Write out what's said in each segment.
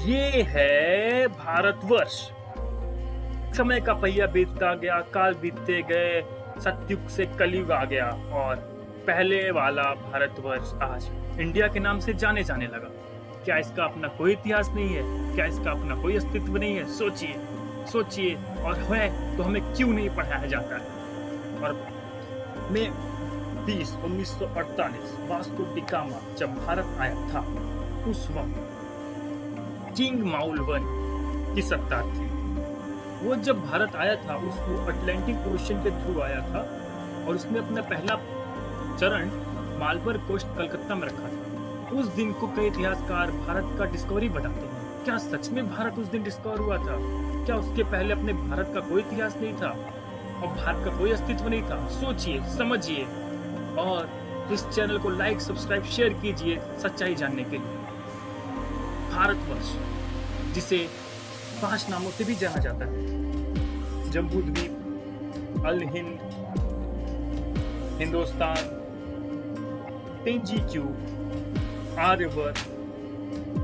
ये है भारतवर्ष। समय का पहिया बीतता गया, काल बीतते गए, सतयुग से कलयुग आ गया और पहले वाला भारतवर्ष आज इंडिया के नाम से जाने जाने लगा। क्या इसका अपना कोई इतिहास नहीं है? क्या इसका अपना कोई अस्तित्व नहीं है? सोचिए, सोचिए, और है तो हमें क्यों नहीं पढ़ाया जाता है? और मैं 1948 वास्को डी गामा जब भारत आया था, उस वक्त किंग माउल वन की सत्ता थी। वो जब भारत आया था वो अटलांटिक ओशन के थ्रू आया था और उसने अपना पहला चरण मालबर कोस्ट कलकत्ता में रखा था। उस दिन को कई इतिहासकार भारत का डिस्कवरी बताते हैं। क्या सच में भारत उस दिन डिस्कवर हुआ था? क्या उसके पहले अपने भारत का कोई इतिहास नहीं था और भारत का कोई अस्तित्व नहीं था? सोचिए, समझिए और इस चैनल को लाइक, सब्सक्राइब, शेयर कीजिए सच्चाई जानने के लिए। भारतवर्ष, जिसे 5 नामों से भी जाना जाता है: जम्बूद्वीप, अल हिंद, हिंदुस्तान, पेंजीक्यू, आर्यवर्त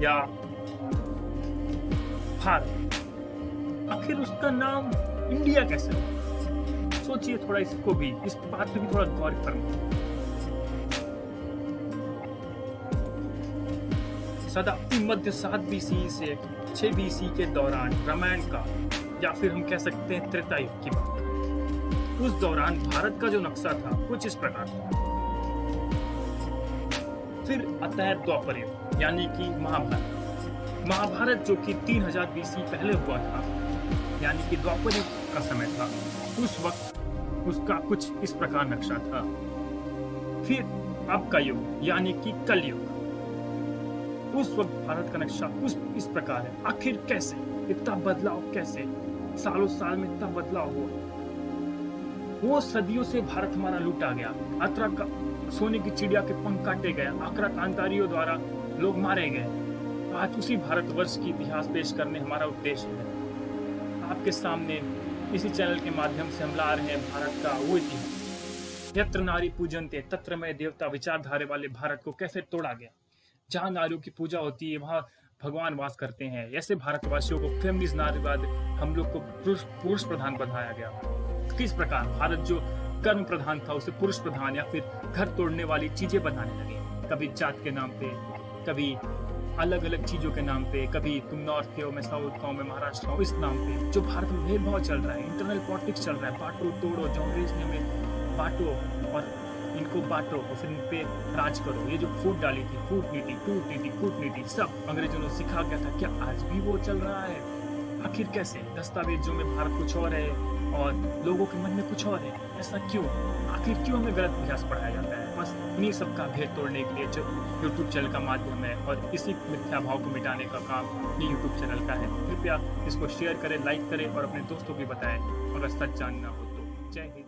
या भारत। आखिर उसका नाम इंडिया कैसे हुआ? सोचिए थोड़ा, इसको भी, इस बात पे भी थोड़ा गौर करना। शताब्दी मध्य 7 BC से 6 BC के दौरान रामायण का, या फिर हम कह सकते हैं त्रेता युग की बात। उस दौरान भारत का जो नक्शा था कुछ इस प्रकार था। फिर आता है द्वापर युग, यानी कि महाभारत। महाभारत जो कि 3000 BC पहले हुआ था, यानी कि द्वापर युग का समय था। उस वक्त उसका कुछ इस प्रकार नक्शा था। फिर अब का युग, यानी कि कलयुग। उस वक्त भारत का नक्शा कुछ इस प्रकार है। आखिर कैसे इतना बदलाव? कैसे सालों साल में इतना बदलाव हुआ? वो सदियों से भारत हमारा लूटा गया। अतरा का सोने की चिड़िया के पंख काटे गए, आक्रांतारियों द्वारा लोग मारे गए। आज उसी भारतवर्ष की इतिहास पेश करने हमारा उद्देश्य है। आपके सामने इसी चैनल के माध्यम से हम ला रहे हैं भारत का वो इतिहास। यत्र नारी पूजनते तत्र मैं देवता विचारधारे वाले भारत को कैसे तोड़ा गया। जहाँ नारियों की पूजा होती है वहाँ भगवान वास करते हैं। ऐसे भारतवासियों को फेमिनिस्ट नारीवाद, हम लोग को पुरुष प्रधान बनाया गया। किस प्रकार भारत जो कर्म प्रधान था उसे पुरुष प्रधान या फिर घर तोड़ने वाली चीजें बनाने लगे। कभी जात के नाम पे, कभी अलग अलग चीजों के नाम पे, कभी तुम नॉर्थ के हो, मैं साउथ का हूँ, मैं महाराष्ट्र हूँ, इस नाम पे। जो भारत में भेदभाव चल रहा है, इंटरनल पॉलिटिक्स चल रहा है, बांटो तोड़ो, जो अंग्रेज ने हमें बांटो और इनको बांटो और फिर इन पे राज करो। ये जो फूट डाली थी, कूटनीति, सब अंग्रेजों ने सिखा गया था। क्या आज भी वो चल रहा है? आखिर कैसे? दस्तावेजों में भारत कुछ और है और लोगों के मन में कुछ और है। ऐसा क्यों? आखिर क्यों हमें गलत इतिहास पढ़ाया जाता है? बस इन्हीं सबका भेद तोड़ने के लिए जो यूट्यूब चैनल का माध्यम है और इसी मिथ्या भाव को मिटाने का काम ये यूट्यूब चैनल का है। कृपया इसको शेयर करें, लाइक करें और अपने दोस्तों को बताएं अगर सच जानना हो तो। जय हिंद।